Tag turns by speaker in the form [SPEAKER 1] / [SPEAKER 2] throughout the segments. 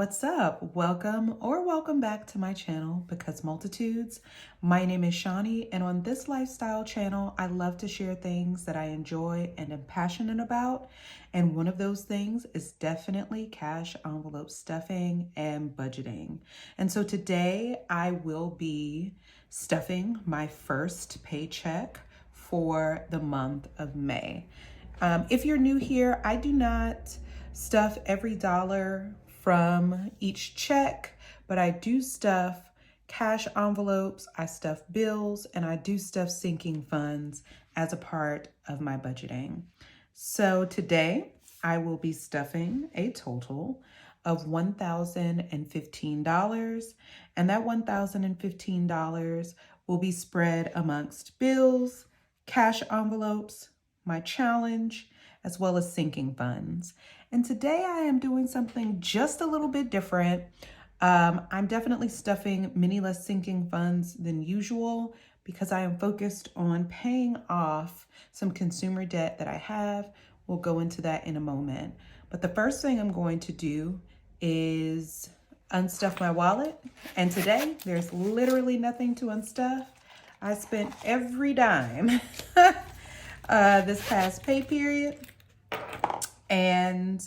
[SPEAKER 1] what's up? Welcome back to my channel, Because Multitudes. My name is Shawnee, and on this lifestyle channel, I love to share things that I enjoy and am passionate about. And one of those things is definitely cash envelope stuffing and budgeting. And so today I will be stuffing my first paycheck for the month of May. If you're new here, I do not stuff every dollar from each check, but I do stuff cash envelopes, I stuff bills, and I do stuff sinking funds as a part of my budgeting. So today I will be stuffing a total of $1,015, and that $1,015 will be spread amongst bills, cash envelopes, my challenge, as well as sinking funds. And today I am doing something just a little bit different. I'm definitely stuffing many less sinking funds than usual because I am focused on paying off some consumer debt that I have. We'll go into that in a moment. But the first thing I'm going to do is unstuff my wallet. And today there's literally nothing to unstuff. I spent every dime this past pay period. And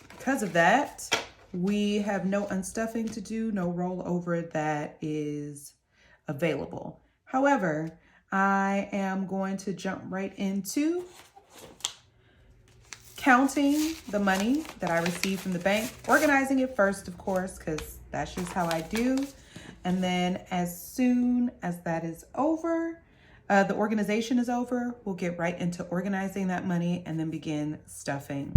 [SPEAKER 1] because of that, we have no unstuffing to do, no rollover that is available. However, I am going to jump right into counting the money that I received from the bank, organizing it first, of course, because that's just how I do. And then as soon as that is over, the organization is over, we'll get right into organizing that money and then begin stuffing.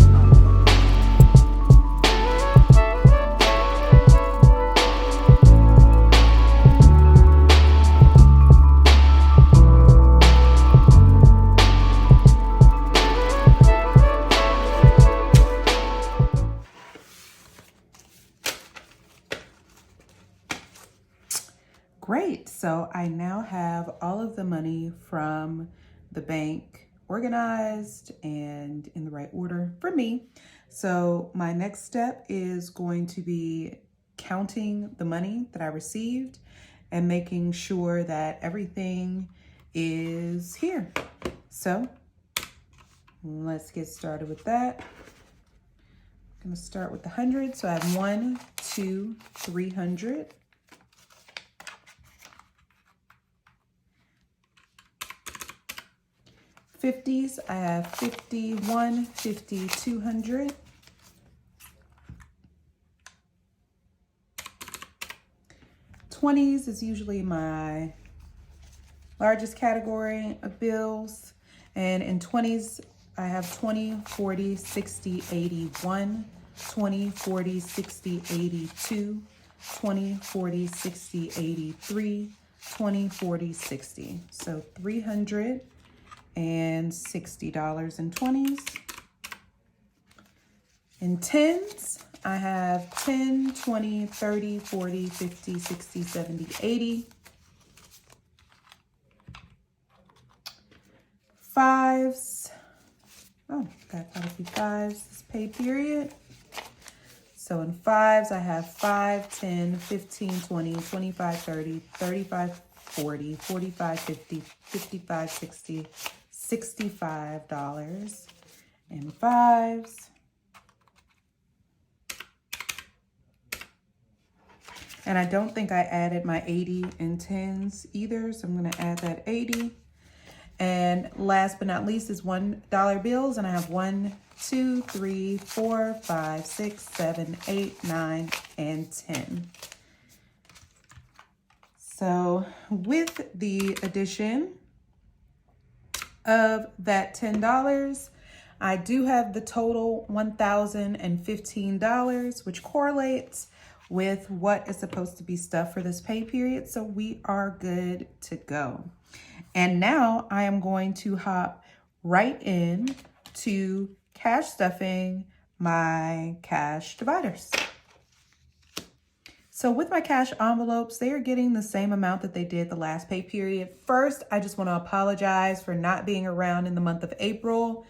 [SPEAKER 1] Great, so I now have all of the money from the bank organized and in the right order for me. So my next step is going to be counting the money that I received and making sure that everything is here. So let's get started with that. I'm gonna start with the 100. So I have 1, 2, 300. 50s, I have 50, 1, 50, 200. 20s is usually my largest category of bills. And in 20s, I have 20, 40, 60, 81, 20, 40, 60, 82, 20, 40, 60, 83, 20, 40, 60. So $360 in 20s. In 10s, I have 10, 20, 30, 40, 50, 60, 70, 80. 5s, oh, got quite a few 5s this pay period. So in 5s, I have 5, 10, 15, 20, 25, 30, 35, 40, 45, 50, 55, 60, $65 in 5s. And I don't think I added my 80 in 10s either, so I'm gonna add that 80. And last but not least is $1 bills, and I have 1, 2, 3, 4, 5, 6, 7, 8, 9, and 10. So with the addition of that $10, I do have the total $1,015, which correlates with what is supposed to be stuffed for this pay period. So we are good to go. And now I am going to hop right in to cash stuffing my cash dividers. So with my cash envelopes, they are getting the same amount that they did the last pay period. First, I just want to apologize for not being around in the month of April.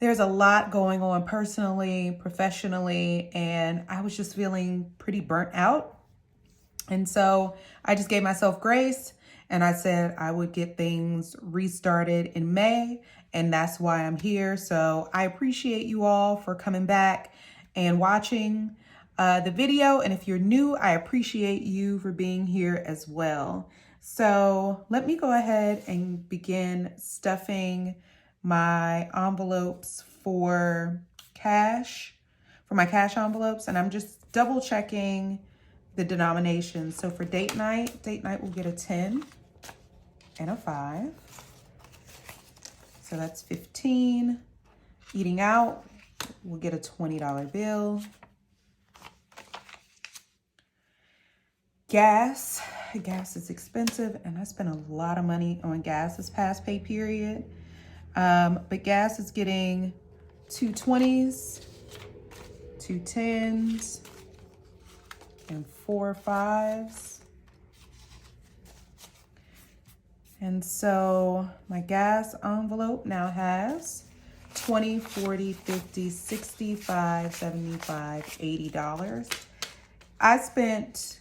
[SPEAKER 1] there's a lot going on personally, professionally, and I was just feeling pretty burnt out. And so I just gave myself grace and I said I would get things restarted in May, and that's why I'm here. So I appreciate you all for coming back and watching the video. And if you're new, I appreciate you for being here as well. So let me go ahead and begin stuffing my envelopes for cash, for my cash envelopes. And I'm just double checking the denominations. So for date night will get a 10 and a 5. So that's 15. Eating out, we'll get a $20 bill. Gas is expensive, and I spent a lot of money on gas this past pay period. But gas is getting 2 20s, 2 10s, and 4 5s. And so my gas envelope now has 20, 40, 50, 65, 75, $80. I spent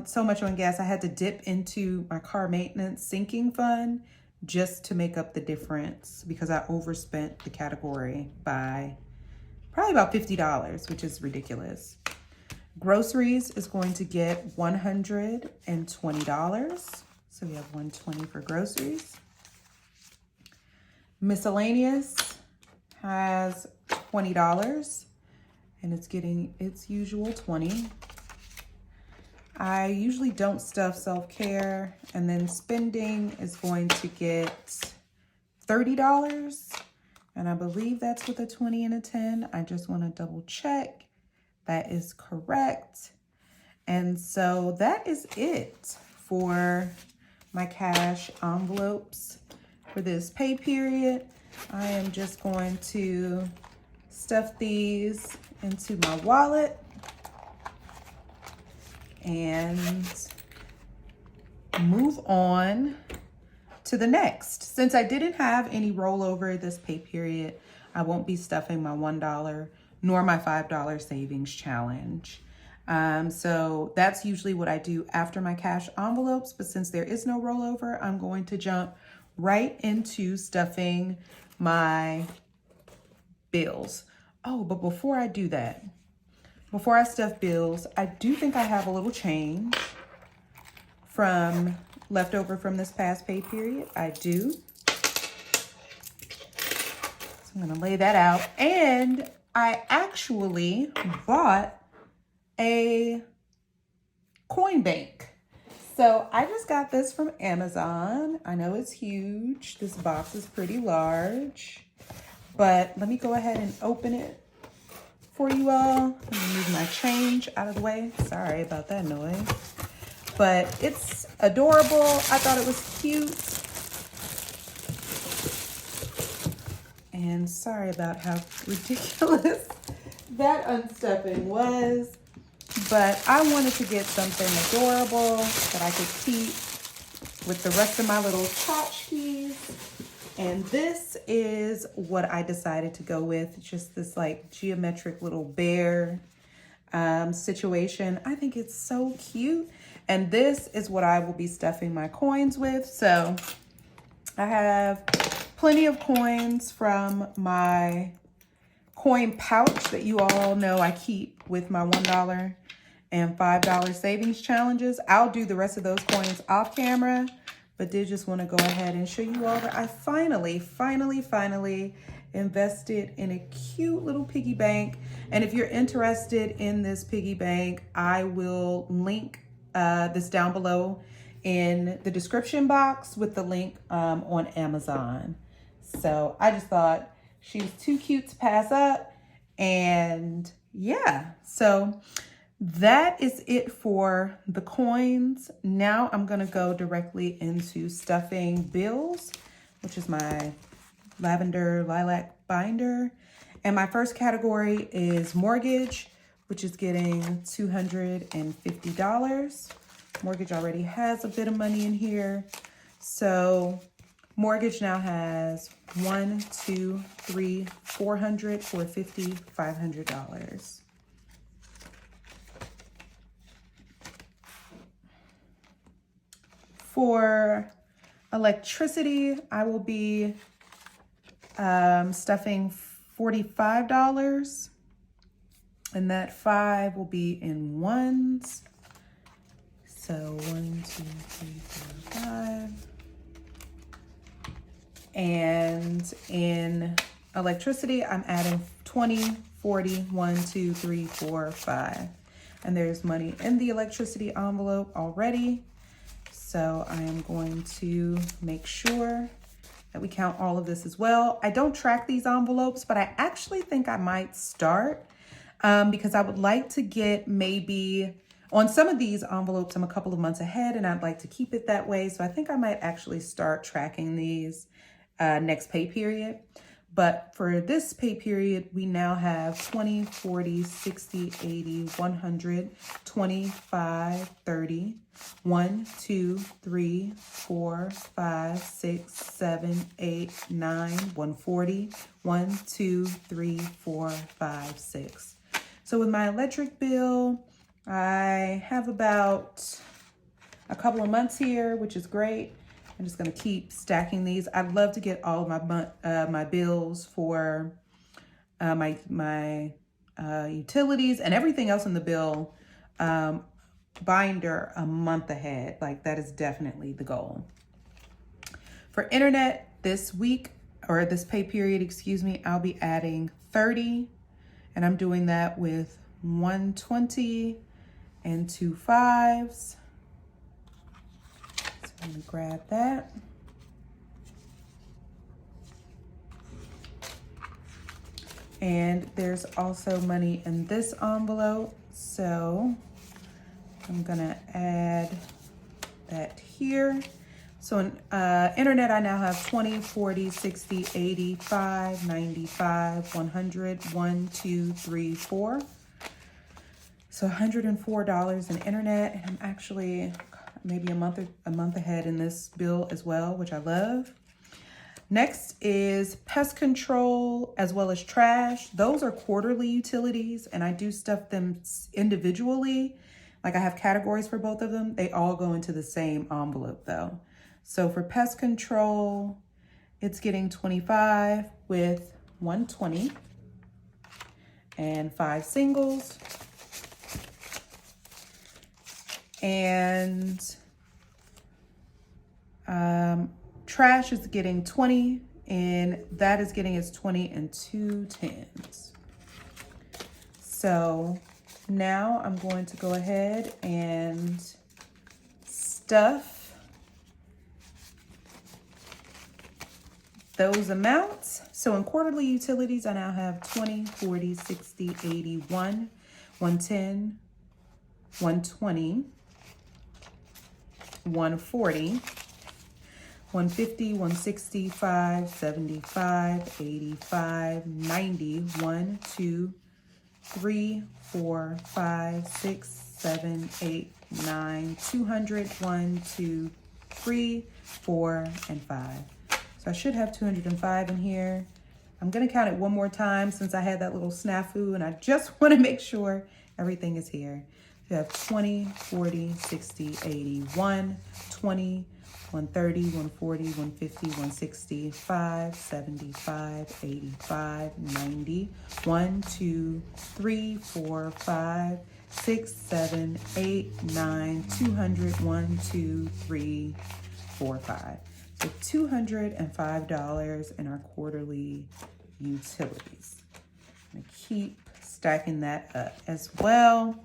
[SPEAKER 1] so much on gas, I had to dip into my car maintenance sinking fund just to make up the difference because I overspent the category by probably about $50, which is ridiculous. Groceries is going to get $120. So we have $120 for groceries. Miscellaneous has $20 and it's getting its usual $20. I usually don't stuff self-care, and then spending is going to get $30. And I believe that's with a 20 and a 10. I just want to double check. That is correct. And so that is it for my cash envelopes for this pay period. I am just going to stuff these into my wallet and move on to the next. Since I didn't have any rollover this pay period, I won't be stuffing my $1 nor my $5 savings challenge. So that's usually what I do after my cash envelopes, but since there is no rollover, I'm going to jump right into stuffing my bills. Oh, but before I do that, before I stuff bills, I do think I have a little change from leftover from this past pay period. I do. So I'm gonna lay that out. And I actually bought a coin bank. So I just got this from Amazon. I know it's huge. This box is pretty large, but let me go ahead and open it for you all. Let me move my change out of the way. Sorry about that noise, but it's adorable. I thought it was cute. And sorry about how ridiculous that unstuffing was. But I wanted to get something adorable that I could keep with the rest of my little tchotchkes. And this is what I decided to go with. Just this like geometric little bear situation. I think it's so cute. And this is what I will be stuffing my coins with. So I have plenty of coins from my coin pouch that you all know I keep with my $1 and $5 savings challenges. I'll do the rest of those coins off camera, but did just want to go ahead and show you all that I finally invested in a cute little piggy bank. And if you're interested in this piggy bank, I will link this down below in the description box with the link on Amazon. So I just thought she was too cute to pass up. And yeah, so that is it for the coins. Now I'm gonna go directly into stuffing bills, which is my lavender lilac binder. And my first category is mortgage, which is getting $250. Mortgage already has a bit of money in here. So Mortgage now has 1, 2, 3, 400, 450, $500. For electricity, I will be stuffing $45, and that 5 will be in ones. So 1, 2, 3, 4, 5. And in electricity, I'm adding 20, 40, 1, 2, 3, 4, 5. And there's money in the electricity envelope already. So I am going to make sure that we count all of this as well. I don't track these envelopes, but I actually think I might start because I would like to get maybe on some of these envelopes, I'm a couple of months ahead and I'd like to keep it that way. So I think I might actually start tracking these next pay period. But for this pay period, we now have 20, 40, 60, 80, 100, 25, 30, 1, 2, 3, 4, 5, 6, 7, 8, 9, 140, 1, 2, 3, 4, 5, 6. So with my electric bill, I have about a couple of months here, which is great. I'm just going to keep stacking these. I'd love to get all of my bills for my utilities and everything else in the bill binder a month ahead. Like, that is definitely the goal. For internet this week, or this pay period, excuse me, I'll be adding 30, and I'm doing that with 120 and 2 5s. I'm gonna grab that. And there's also money in this envelope, so I'm gonna add that here. So in internet, I now have 20, 40, 60, 80, 5, 95, 100, 1, 2, 3, 4. So $104 in internet, and I'm actually maybe a month ahead in this bill as well, which I love. Next is pest control as well as trash. Those are quarterly utilities, and I do stuff them individually. Like, I have categories for both of them. They all go into the same envelope though. So for pest control, it's getting 25 with 120 and 5 singles. And trash is getting 20, and that is getting its 20 and 2 10s. So now I'm going to go ahead and stuff those amounts. So in quarterly utilities, I now have 20, 40, 60, 81, 110, 120, 140, 150, 165, 75, 85, 90, 1, 2, 3, 4, 5, 6, 7, 8, 9, 200, 1, 2, 3, 4, and 5. So I should have 205 in here. I'm gonna count it one more time since I had that little snafu, and I just wanna make sure everything is here. You have 20, 40, 60, 80, 1, 20, 130, 140, 150, 160, 5, 75, 85, 90, 1, 2, 3, 4, 5, 6, 7, 8, 9, 200, 1, 2, 3, 4, 5. So $205 in our quarterly utilities. I'm gonna keep stacking that up as well.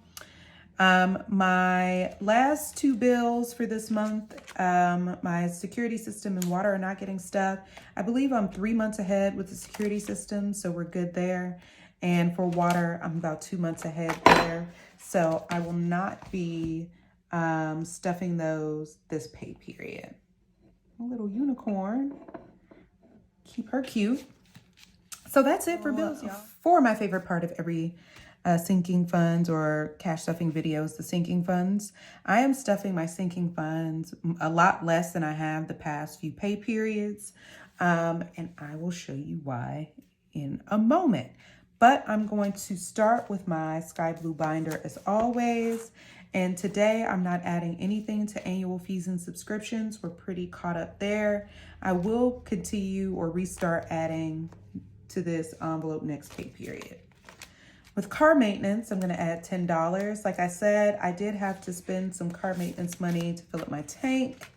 [SPEAKER 1] My last 2 bills for this month, my security system and water are not getting stuff. I believe I'm 3 months ahead with the security system, so we're good there. And for water, I'm about 2 months ahead there. So I will not be stuffing those this pay period. A little unicorn. Keep her cute. So that's it for bills, y'all. For my favorite part of every sinking funds or cash stuffing videos, the sinking funds. I am stuffing my sinking funds a lot less than I have the past few pay periods. And I will show you why in a moment. But I'm going to start with my sky blue binder as always. And today I'm not adding anything to annual fees and subscriptions. We're pretty caught up there. I will continue or restart adding to this envelope next pay period. With car maintenance, I'm gonna add $10. Like I said, I did have to spend some car maintenance money to fill up my tank.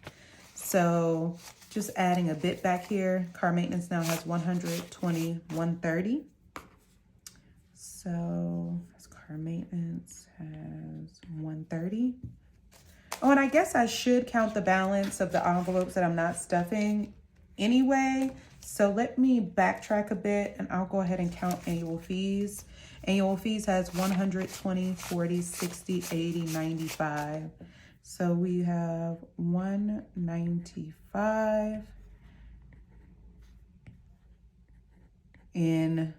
[SPEAKER 1] So just adding a bit back here. Car maintenance now has $120, $130. So car maintenance has $130. Oh, and I guess I should count the balance of the envelopes that I'm not stuffing anyway. So let me backtrack a bit and I'll go ahead and count annual fees. Annual fees has 120, 40, 60, 80, 95. So we have 195 in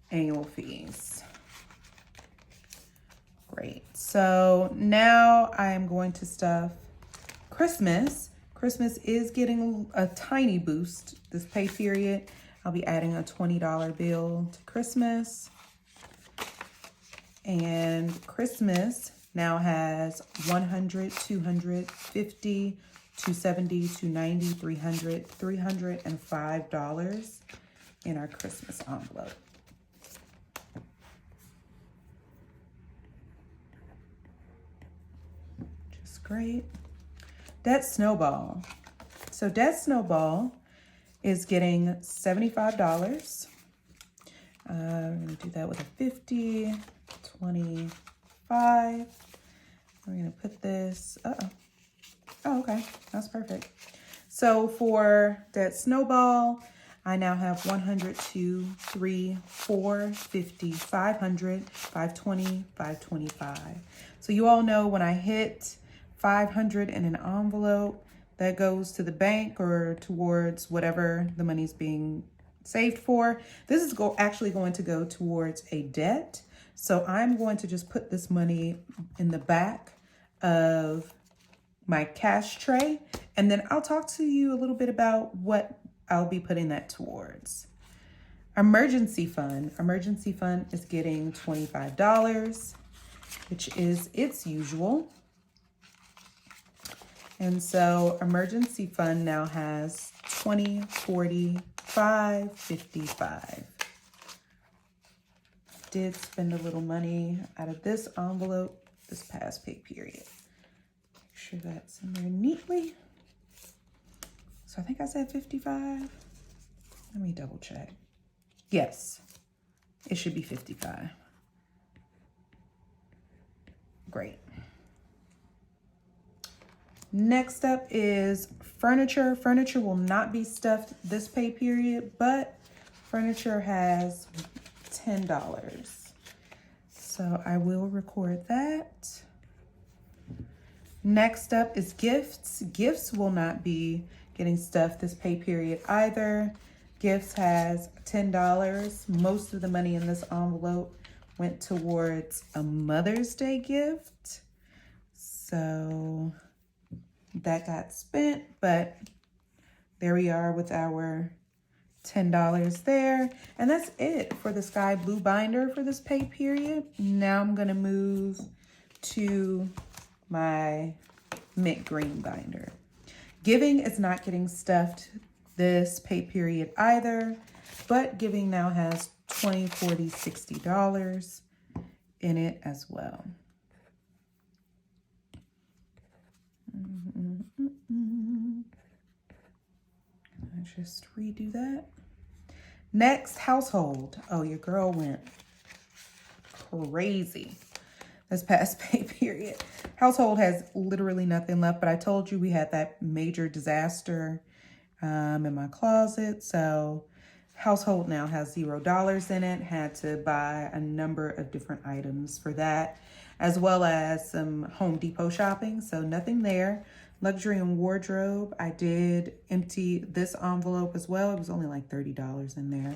[SPEAKER 1] annual fees. Great. So now I am going to stuff Christmas. Christmas is getting a tiny boost this pay period. I'll be adding a $20 bill to Christmas. And Christmas now has 100, 250, 270, 290, 300, $305 in our Christmas envelope. Just great. Debt Snowball. So Debt Snowball is getting $75. I'm gonna do that with a 50, 25. We're gonna put this, oh, okay, that's perfect. So for Debt Snowball, I now have 100, 2, 3, 4, 50, 500, 520, 525. So you all know when I hit 500 in an envelope, that goes to the bank or towards whatever the money's being saved for. This is actually going to go towards a debt. So I'm going to just put this money in the back of my cash tray. And then I'll talk to you a little bit about what I'll be putting that towards. Emergency fund. Emergency fund is getting $25, which is its usual. And so emergency fund now has 20, 40, 5, 55. Did spend a little money out of this envelope this past pay period. Make sure that's in there neatly. So I think I said 55. Let me double check. Yes, it should be 55. Great. Next up is furniture. Furniture will not be stuffed this pay period, but furniture has $10. So I will record that. Next up is gifts. Gifts will not be getting stuffed this pay period either. Gifts has $10. Most of the money in this envelope went towards a Mother's Day gift. So that got spent, but there we are with our $10 there. And that's it for the sky blue binder for this pay period. Now I'm gonna move to my mint green binder. Giving is not getting stuffed this pay period either, but giving now has $20, $40, $60 in it as well. Just redo that. Next, household. Oh, your girl went crazy this past pay period. Household has literally nothing left, but I told you we had that major disaster in my closet. So household now has $0 in it. Had to buy a number of different items for that, as well as some Home Depot shopping. So nothing there. Luxury and wardrobe, I did empty this envelope as well. It was only like $30 in there.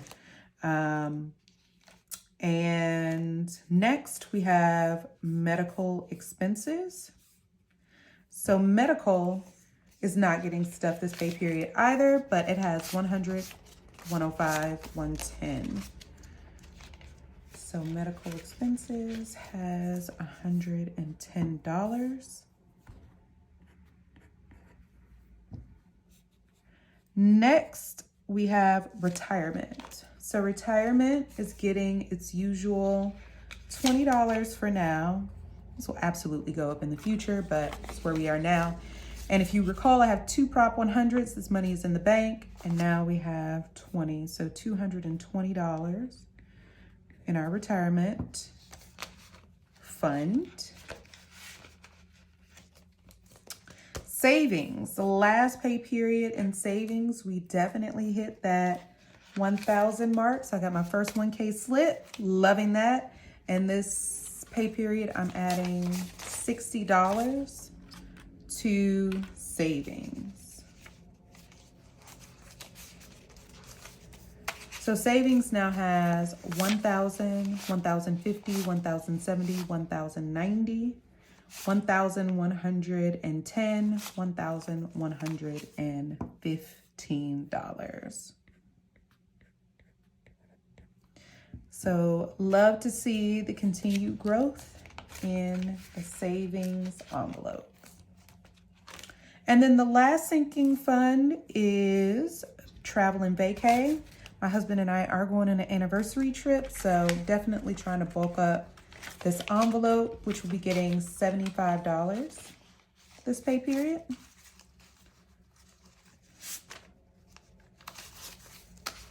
[SPEAKER 1] And next we have medical expenses. So medical is not getting stuff this pay period either, but it has 100, 105, 110. So medical expenses has $110. Next, we have retirement. So retirement is getting its usual $20 for now. This will absolutely go up in the future, but it's where we are now. And if you recall, I have 2 Prop 100s. This money is in the bank, and now we have 20. So $220 in our retirement fund. Savings, the last pay period in savings, we definitely hit that 1,000 mark. So I got my first 1K slip, loving that. And this pay period, I'm adding $60 to savings. So savings now has 1,000, 1,050, 1,070, 1,090. $1,110, $1,115. So love to see the continued growth in the savings envelope. And then the last sinking fund is travel and vacay. My husband and I are going on an anniversary trip, so definitely trying to bulk up this envelope, which will be getting $75 this pay period.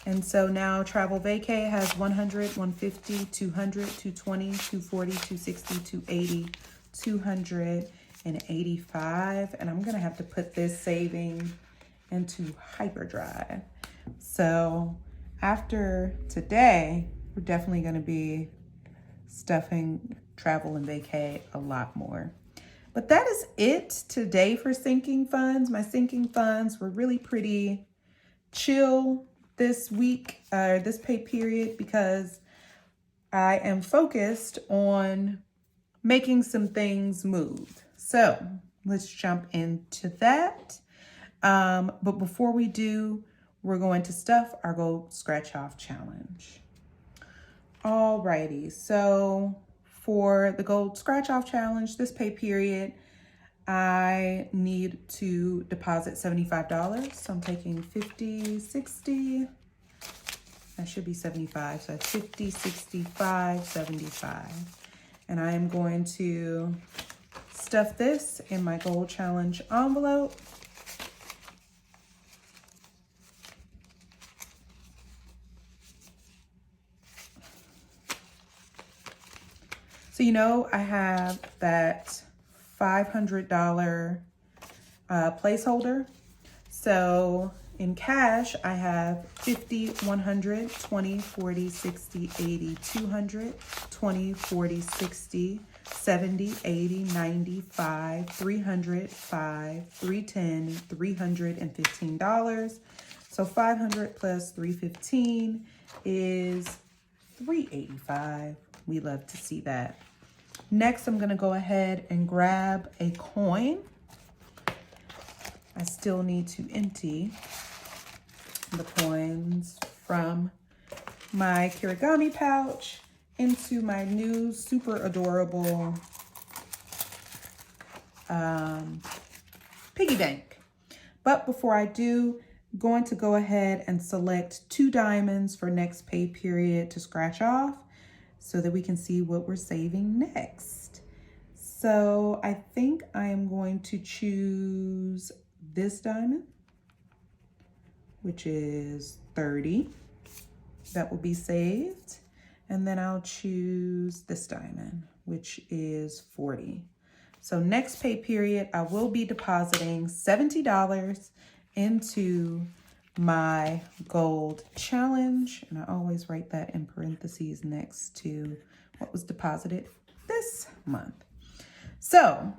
[SPEAKER 1] And so now travel vacay has 100, 150, 200, 220, 240, 260, 280, 285. And I'm gonna have to put this saving into hyperdrive. So after today, we're definitely gonna be stuffing travel and vacay a lot more. But that is it today for sinking funds. My sinking funds were really pretty chill this week, this pay period, because I am focused on making some things move. So let's jump into that. But before we do, we're going to stuff our Gold Scratch Off Challenge. Alrighty, so for the Gold Scratch Off Challenge, this pay period, I need to deposit $75. So I'm taking 50, 60, that should be 75. So 50, 65, 75. And I am going to stuff this in my Gold Challenge envelope. So, you know, I have that $500 placeholder. So in cash, I have 50, 100, 20, 40, 60, 80, 200, 20, 40, 60, 70, 80, 95, 300, 5, 310, $315. So 500 plus 315 is 385. We love to see that. Next, I'm gonna go ahead and grab a coin. I still need to empty the coins from my Kirigami pouch into my new super adorable piggy bank. But before I do, I'm going to go ahead and select 2 diamonds for next pay period to scratch off, so that we can see what we're saving next. So I think I am going to choose this diamond, which is 30. That will be saved. And then I'll choose this diamond, which is 40. So next pay period, I will be depositing $70 into my Gold Challenge, and I always write that in parentheses next to what was deposited this month. So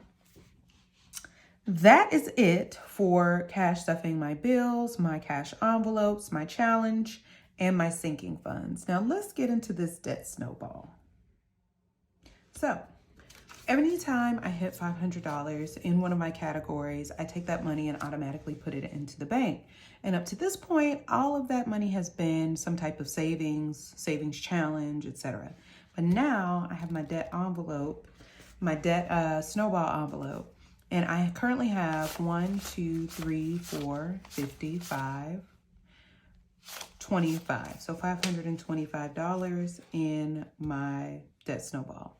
[SPEAKER 1] that is it for cash stuffing my bills, my cash envelopes, my challenge, and my sinking funds. Now let's get into this debt snowball. So anytime I hit $500 in one of my categories, I take that money and automatically put it into the bank. And up to this point, all of that money has been some type of savings challenge, etc. But now I have my debt envelope, my debt snowball envelope, and I currently have 1, 2, 3, 4, 55, 25. So $525 in my debt snowball.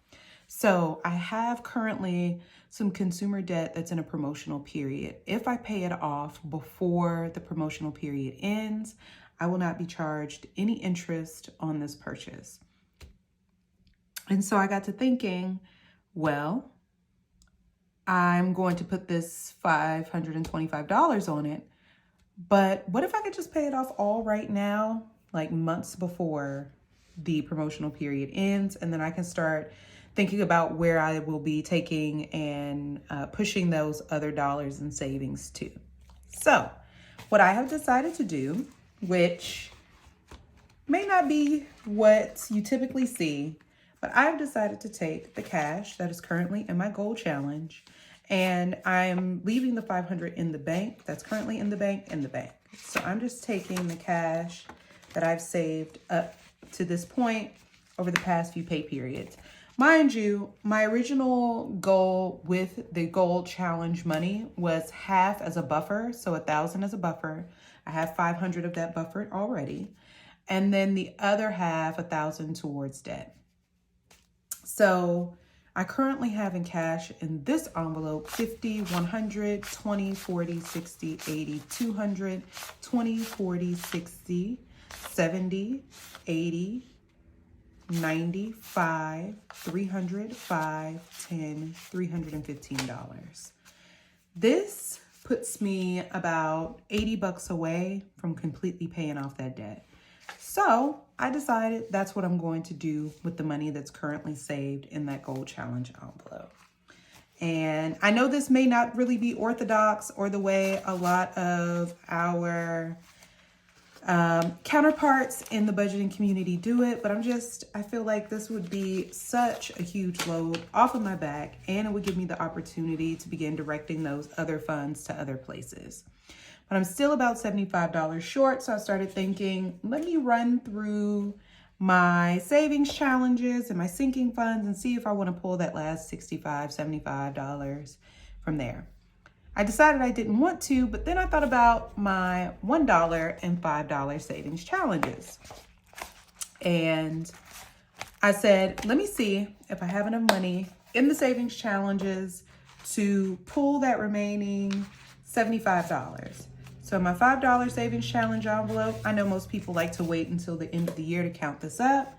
[SPEAKER 1] So I have currently some consumer debt that's in a promotional period. If I pay it off before the promotional period ends, I will not be charged any interest on this purchase. And so I got to thinking, well, I'm going to put this $525 on it, but what if I could just pay it off all right now, like months before the promotional period ends, and then I can start thinking about where I will be taking and pushing those other dollars and savings to. So what I have decided to do, which may not be what you typically see, but I've decided to take the cash that is currently in my goal challenge, and I'm leaving the $500 in the bank that's currently in the bank. So I'm just taking the cash that I've saved up to this point over the past few pay periods. Mind you, my original goal with the gold challenge money was half as a buffer, so 1,000 as a buffer. I have 500 of that buffered already, and then the other half, 1,000 towards debt. So I currently have in cash in this envelope 50, 100, 20, 40, 60, 80, 200, 20, 40, 60, 70, 80, 95, 300, 5, 10, $315. This puts me about 80 bucks away from completely paying off that debt. So I decided that's what I'm going to do with the money that's currently saved in that gold challenge envelope. And I know this may not really be orthodox or the way a lot of our counterparts in the budgeting community do it, but I feel like this would be such a huge load off of my back, and it would give me the opportunity to begin directing those other funds to other places. But I'm still about $75 short, so I started thinking, let me run through my savings challenges and my sinking funds and see if I want to pull that last $65, $75 from there. I decided I didn't want to, but then I thought about my $1 and $5 savings challenges. And I said, let me see if I have enough money in the savings challenges to pull that remaining $75. So my $5 savings challenge envelope, I know most people like to wait until the end of the year to count this up,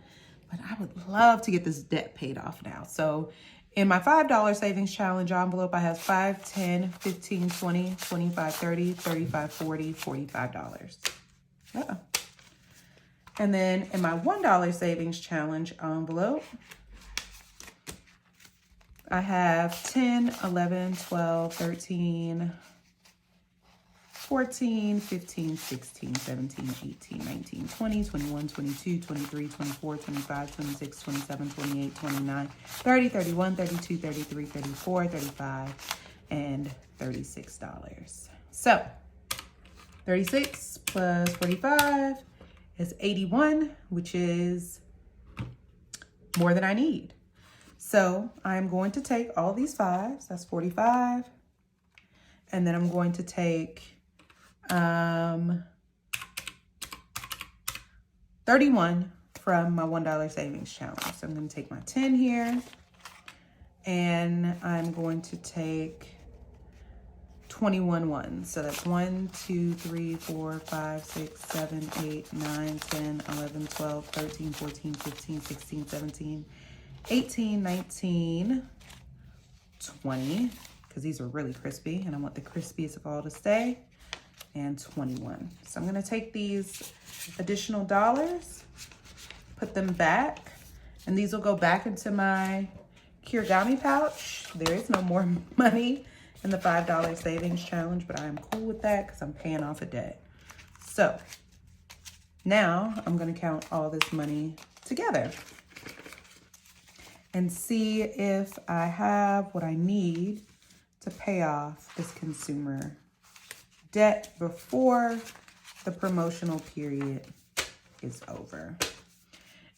[SPEAKER 1] but I would love to get this debt paid off now. So in my $5 savings challenge envelope, I have $5, $10, $15, $20, $25, $30, $35, $40, $45. Uh-oh. And then in my $1 savings challenge envelope, I have 10, 11, 12, 13, 14, 15, 16, 17, 18, 19, 20, 21, 22, 23, 24, 25, 26, 27, 28, 29, 30, 31, 32, 33, 34, 35, and $36. So 36 plus 45 is 81, which is more than I need. So I'm going to take all these fives, that's 45, and then I'm going to take 31 from my $1 savings challenge. So I'm going to take my 10 here, and I'm going to take 21 ones. So that's 1, 2, 3, 4, 5, 6, 7, 8, 9, 10, 11, 12, 13, 14, 15, 16, 17, 18, 19, 20, because these are really crispy and I want the crispiest of all to stay, and 21. So I'm going to take these additional dollars, put them back, and these will go back into my Kirigami pouch. There is no more money in the $5 savings challenge, but I am cool with that because I'm paying off a debt. So Now I'm going to count all this money together and see if I have what I need to pay off this consumer debt before the promotional period is over.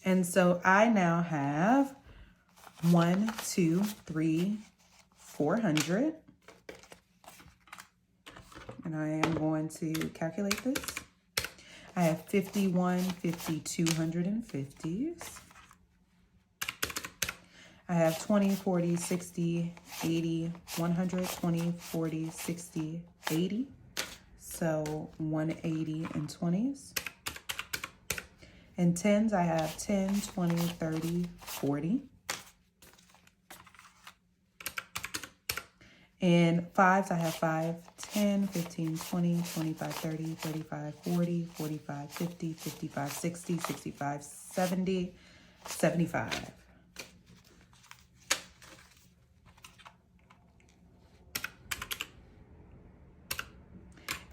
[SPEAKER 1] And so I now have 1, 2, 3, 400. And I am going to calculate this. I have 51, 50, 250s. I have 20, 40, 60, 80, 100, 20, 40, 60, 80. So 180 in 20s. In 10s, I have 10, 20, 30, 40. In 5s, I have 5, 10, 15, 20, 25, 30, 35, 40, 45, 50, 55, 60, 65, 70, 75.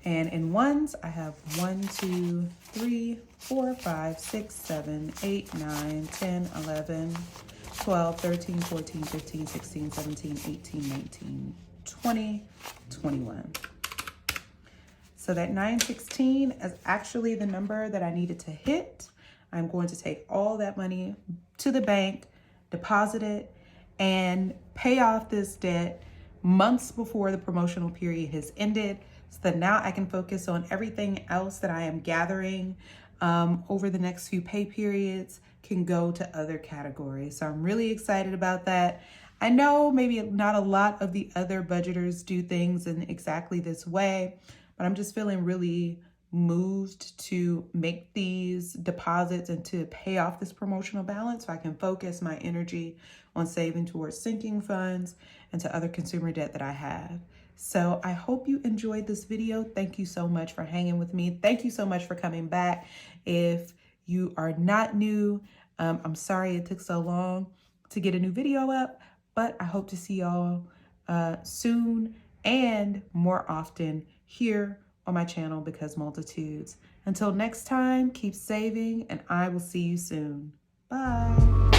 [SPEAKER 1] And in 1s, I have 1, 2, 3, 4, 5, 6, 7, 8, 9, 10, 11, 12, 13, 14, 15, 16, 17, 18, 19, 20, 21. So that 916 is actually the number that I needed to hit. I'm going to take all that money to the bank, deposit it, and pay off this debt months before the promotional period has ended, so that now I can focus on everything else that I am gathering over the next few pay periods can go to other categories. So I'm really excited about that. I know maybe not a lot of the other budgeters do things in exactly this way, but I'm just feeling really moved to make these deposits and to pay off this promotional balance so I can focus my energy on saving towards sinking funds and to other consumer debt that I have. So I hope you enjoyed this video. Thank you so much for hanging with me. Thank you so much for coming back. If you are not new, I'm sorry it took so long to get a new video up, but I hope to see y'all soon and more often here on my channel, Because Multitudes. Until next time, keep saving, and I will see you soon. Bye.